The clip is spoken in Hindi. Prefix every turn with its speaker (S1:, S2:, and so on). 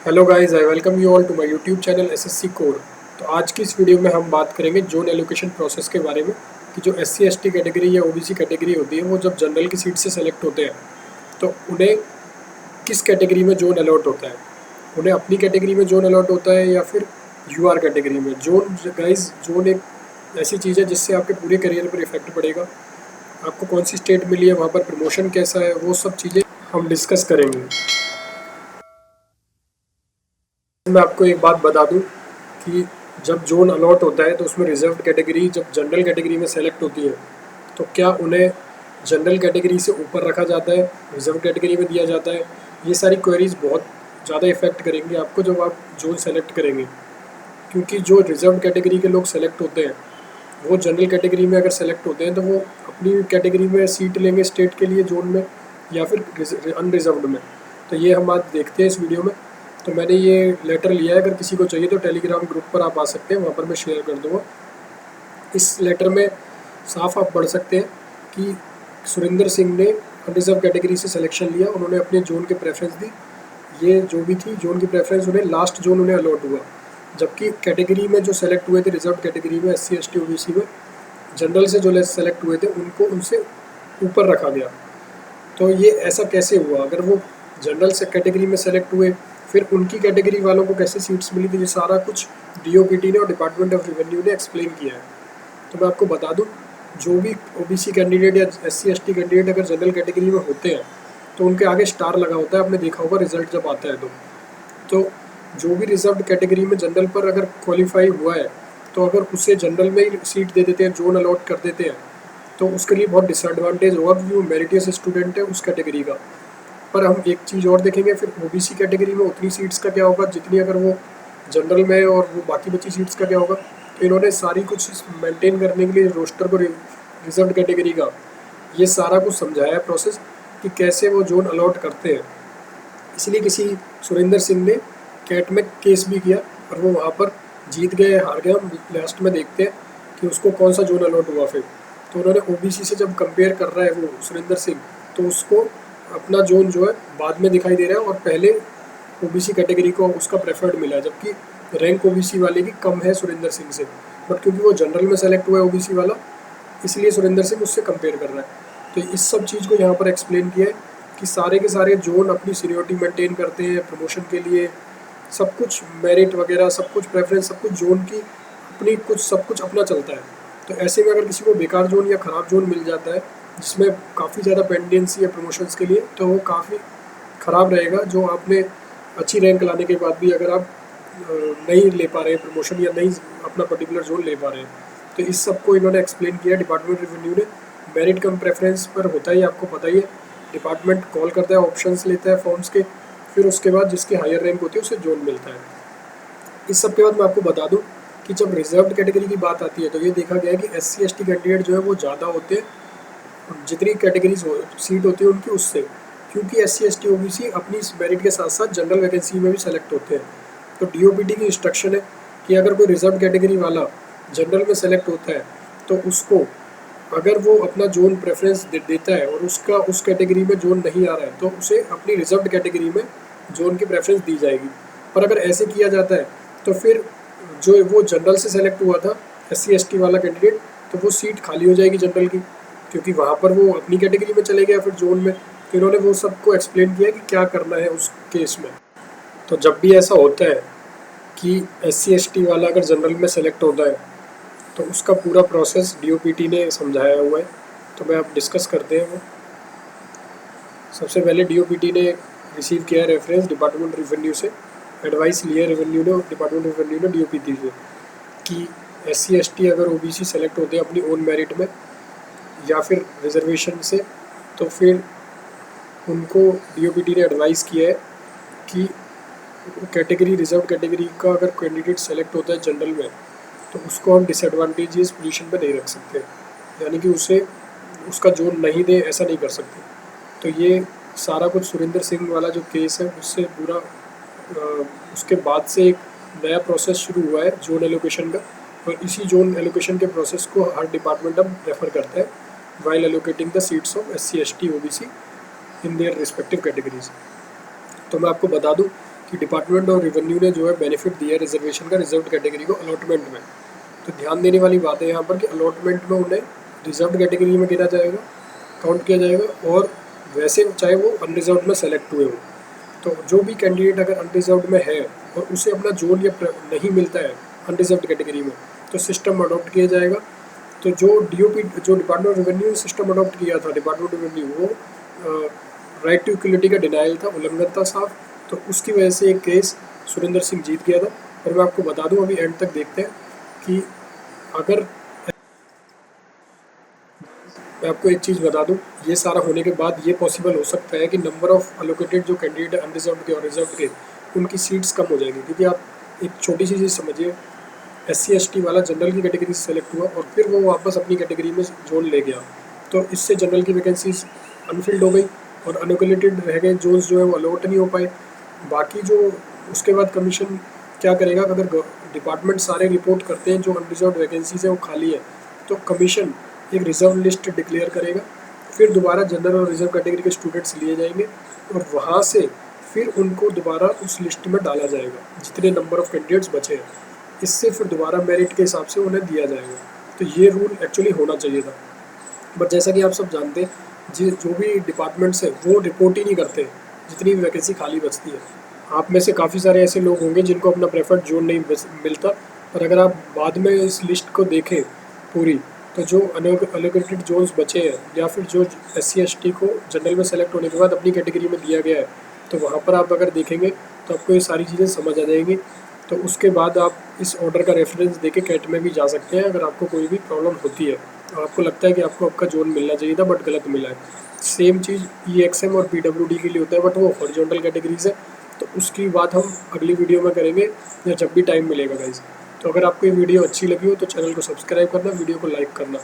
S1: Hello guys, I welcome you all to my YouTube channel SSC core. तो आज की इस वीडियो में हम बात करेंगे जोन एलोकेशन प्रोसेस के बारे में कि जो एससी एसटी कैटेगरी या ओबीसी कैटेगरी होती है वो जब जनरल की सीट से सेलेक्ट होते हैं तो उन्हें किस कैटेगरी में जोन अलॉट होता है। उन्हें अपनी कैटेगरी में जोन अलॉट होता है या फिर यूआर कैटेगरी में। जोन गाइस, जोन एक ऐसी चीज़ है जिससे आपके पूरे करियर पर इफेक्ट पड़ेगा। आपको कौन सी स्टेट मिली है, वहाँ पर प्रमोशन कैसा है, वो सब चीज़ें हम डिस्कस करेंगे। मैं आपको एक बात बता दूं कि जब जोन अलॉट होता है तो उसमें रिजर्व कैटेगरी जब जनरल कैटेगरी में सेलेक्ट होती है तो क्या उन्हें जनरल कैटेगरी से ऊपर रखा जाता है, रिजर्व कैटेगरी में दिया जाता है। ये सारी क्वेरीज बहुत ज़्यादा इफेक्ट करेंगे आपको जब आप जोन सेलेक्ट करेंगे, क्योंकि जो रिजर्व कैटेगरी के लोग सेलेक्ट होते हैं वो जनरल कैटेगरी में अगर सेलेक्ट होते हैं तो वो अपनी कैटेगरी में सीट लेंगे स्टेट के लिए जोन में या फिर अनरिजर्व्ड में। तो ये हम आज देखते हैं इस वीडियो में। तो मैंने ये लेटर लिया है, अगर किसी को चाहिए तो टेलीग्राम ग्रुप पर आप आ सकते हैं, वहाँ पर मैं शेयर कर दूँगा। इस लेटर में साफ आप पढ़ सकते हैं कि सुरेंद्र सिंह ने अनरिजर्व कैटेगरी से सिलेक्शन लिया, उन्होंने अपने जोन के प्रेफरेंस दी। ये जो भी थी जोन की प्रेफरेंस, उन्हें लास्ट जोन उन्हें अलॉट हुआ, जबकि कैटेगरी में जो सेलेक्ट हुए थे रिजर्व कैटेगरी में एससी एसटी ओबीसी में, जनरल से जो सेलेक्ट हुए थे उनको उनसे ऊपर रखा गया। तो ये ऐसा कैसे हुआ? अगर वो जनरल से कैटेगरी में सेलेक्ट हुए फिर उनकी कैटेगरी वालों को कैसे सीट्स मिली थी, ये सारा कुछ डीओपीटी ने और डिपार्टमेंट ऑफ रेवेन्यू ने एक्सप्लेन किया है। तो मैं आपको बता दूं, जो भी ओबीसी कैंडिडेट या एससी एसटी कैंडिडेट अगर जनरल कैटेगरी में होते हैं तो उनके आगे स्टार लगा होता है, आपने देखा होगा रिजल्ट जब आता है तो जो भी रिजर्व कैटेगरी में जनरल पर अगर क्वालिफाई हुआ है तो अगर उसे जनरल में ही सीट दे देते हैं, जोन अलॉट कर देते हैं, तो उसके लिए बहुत डिसएडवांटेज होगा क्योंकि वो मेरिटियस स्टूडेंट है उस कैटेगरी का। पर हम एक चीज़ और देखेंगे, फिर ओबीसी कैटेगरी में उतनी सीट्स का क्या होगा जितनी अगर वो जनरल में है, और वो बाकी बची सीट्स का क्या होगा। तो इन्होंने सारी कुछ मेंटेन करने के लिए रोस्टर को रिजर्व कैटेगरी का ये सारा कुछ समझाया है प्रोसेस कि कैसे वो जोन अलॉट करते हैं। इसलिए किसी सुरेंद्र सिंह ने कैट में केस भी किया और वो वहाँ पर जीत गए, हार गया, हम लास्ट में देखते हैं कि उसको कौन सा जोन अलॉट हुआ। फिर तो उन्होंने ओबीसी से जब कंपेयर कर रहा है वो सुरेंद्र सिंह, तो उसको अपना जोन जो है बाद में दिखाई दे रहा है और पहले ओबीसी कैटेगरी को उसका प्रेफर्ड मिला है, जबकि रैंक ओबीसी वाले की कम है सुरेंद्र सिंह से। बट क्योंकि वो जनरल में सेलेक्ट हुआ है ओबीसी वाला, इसलिए सुरेंद्र सिंह उससे कंपेयर कर रहा है। तो इस सब चीज़ को यहाँ पर एक्सप्लेन किया है कि सारे के सारे जोन अपनी सीनियोरिटी मेंटेन करते हैं प्रमोशन के लिए, सब कुछ मेरिट वगैरह, सब कुछ प्रेफरेंस, सब कुछ जोन की अपनी कुछ सब कुछ अपना चलता है। तो ऐसे में अगर किसी को बेकार जोन या ख़राब जोन मिल जाता है जिसमें काफ़ी ज़्यादा पेंडेंसी है प्रमोशंस के लिए, तो वो काफ़ी ख़राब रहेगा। जो आपने अच्छी रैंक लाने के बाद भी अगर आप नहीं ले पा रहे हैं प्रमोशन या नहीं अपना पर्टिकुलर जोन ले पा रहे हैं, तो इस सब को इन्होंने एक्सप्लेन किया डिपार्टमेंट रेवेन्यू ने। मेरिट कम प्रेफरेंस पर होता ही आपको पता ही है, डिपार्टमेंट कॉल करता है, ऑप्शंस लेता है फॉर्म्स के, फिर उसके बाद जिसकी हायर रैंक होती है उसे जोन मिलता है। इस सब के बाद मैं आपको बता दूं कि जब रिजर्व्ड कैटेगरी की बात आती है तो ये देखा गया है कि एससी एसटी कैंडिडेट जो है वो ज़्यादा होते हैं जितनी कैटेगरीज सीट होती है उनकी उससे, क्योंकि एससी एसटी ओबीसी अपनी मेरिट के साथ साथ जनरल वैकेंसी में भी सेलेक्ट होते हैं। तो डीओपीटी की इंस्ट्रक्शन है कि अगर कोई रिजर्व कैटेगरी वाला जनरल में सेलेक्ट होता है तो उसको अगर वो अपना जोन प्रेफरेंस देता है और उसका उस कैटेगरी में जोन नहीं आ रहा है तो उसे अपनी रिजर्व कैटेगरी में जोन की प्रेफरेंस दी जाएगी। पर अगर ऐसे किया जाता है तो फिर जो वो जनरल से सेलेक्ट हुआ था एससी एसटी वाला कैंडिडेट, तो वो सीट खाली हो जाएगी जनरल की, क्योंकि वहाँ पर वो अपनी कैटेगरी में चले गया फिर जोन में। तो इन्होंने वो सबको एक्सप्लेन किया कि क्या करना है उस केस में। तो जब भी ऐसा होता है कि एससी एसटी वाला अगर जनरल में सेलेक्ट होता है तो उसका पूरा प्रोसेस डीओपीटी ने समझाया हुआ है। तो मैं अब डिस्कस करते हैं वो। सबसे पहले डीओपीटी ने रिसीव किया है रेफरेंस डिपार्टमेंट रेवेन्यू से, एडवाइस लिया है रेवेन्यू ने, डिपार्टमेंट रेवेन्यू ने डीओपीटी से कि एससी एसटी अगर ओबीसी सेलेक्ट होते हैं अपनी ओन मेरिट में या फिर रिजर्वेशन से, तो फिर उनको डीओपीटी ने एडवाइस किया है कि कैटेगरी रिजर्व कैटेगरी का अगर कैंडिडेट सेलेक्ट होता है जनरल में तो उसको हम डिसएडवांटेजेस पोजीशन पे नहीं रख सकते, यानी कि उसे उसका जोन नहीं दे, ऐसा नहीं कर सकते। तो ये सारा कुछ सुरेंद्र सिंह वाला जो केस है उससे पूरा उसके बाद से एक नया प्रोसेस शुरू हुआ है जोन एलोकेशन का, और इसी जोन एलोकेशन के प्रोसेस को हर डिपार्टमेंट अब रेफर करता है while allocating the seats of SC ST OBC in their respective categories. तो मैं आपको बता दूं कि डिपार्टमेंट ऑफ रेवेन्यू ने जो है बेनिफिट दिया है रिजर्वेशन का रिजर्व कैटेगरी को अलॉटमेंट में। तो ध्यान देने वाली बात है यहाँ पर कि अलॉटमेंट में उन्हें रिजर्व कैटेगरी में गिना जाएगा, काउंट किया जाएगा, और वैसे चाहे वो अनरिजर्व में सेलेक्ट हुए हो। तो जो भी कैंडिडेट अगर अनरिजर्व में है और उसे अपना जोन या नहीं मिलता है अनरिजर्व कैटेगरी में, तो सिस्टम अडॉप्ट किया जाएगा। तो जो डीओपी जो department of revenue system adopt किया था डिपार्टमेंट ऑफ रेवेन्यू, वो राइट टू इक्वलिटी का डिनाइल था, उल्लंघन था साफ। तो उसकी वजह से एक केस सुरेंद्र सिंह जीत गया था। और मैं आपको बता दूं, अभी एंड तक देखते हैं कि अगर मैं आपको एक चीज़ बता दूं, ये सारा होने के बाद ये पॉसिबल हो सकता है कि नंबर ऑफ अलोकेटेड जो कैंडिडेट अनरिजर्व के और रिजर्व के, उनकी सीट्स कम हो जाएगी। क्योंकि आप एक छोटी सी चीज़ समझिए, SC/ST वाला जनरल की कैटेगरी से सेलेक्ट हुआ और फिर वो वापस अपनी कैटेगरी में जोन ले गया, तो इससे जनरल की वैकेंसीज अनफिल्ड हो गई और अनोकुलेटेड रह गए जोन्स जो है वो अलॉट नहीं हो पाए। बाकी जो उसके बाद कमीशन क्या करेगा, अगर डिपार्टमेंट सारे रिपोर्ट करते हैं जो अनरिजर्व वैकेंसीज है वो खाली है, तो कमीशन एक रिजर्व लिस्ट डिक्लेयर करेगा। फिर दोबारा जनरल और रिजर्व कैटेगरी के स्टूडेंट्स लिए जाएंगे और वहाँ से फिर उनको दोबारा उस लिस्ट में डाला जाएगा जितने नंबर ऑफ कैंडिडेट्स बचे हैं। इससे फिर दोबारा मेरिट के हिसाब से उन्हें दिया जाएगा। तो ये रूल एक्चुअली होना चाहिए था, बट जैसा कि आप सब जानते हैं जो भी डिपार्टमेंट्स हैं वो रिपोर्ट ही नहीं करते जितनी भी वैकेंसी खाली बचती है। आप में से काफ़ी सारे ऐसे लोग होंगे जिनको अपना प्रेफर्ड जोन नहीं मिलता, पर अगर आप बाद में इस लिस्ट को देखें पूरी, तो जो अनएलोकेटेड जोन्स बचे हैं या फिर जो SC/ST को जनरल में सेलेक्ट होने के बाद अपनी कैटेगरी में दिया गया है, तो वहाँ पर आप अगर देखेंगे तो आपको ये सारी चीज़ें समझ आ जाएंगी। तो उसके बाद आप इस ऑर्डर का रेफरेंस देके कैट में भी जा सकते हैं अगर आपको कोई भी प्रॉब्लम होती है और आपको लगता है कि आपको आपका जोन मिलना चाहिए था बट गलत मिला है। सेम चीज़ EXM और PWD के लिए होता है, बट वो हॉरिजॉन्टल कैटेगरीज है। तो उसकी बात हम अगली वीडियो में करेंगे या जब भी टाइम मिलेगा गाइस। तो अगर आपको ये वीडियो अच्छी लगी हो तो चैनल को सब्सक्राइब करना, वीडियो को लाइक करना।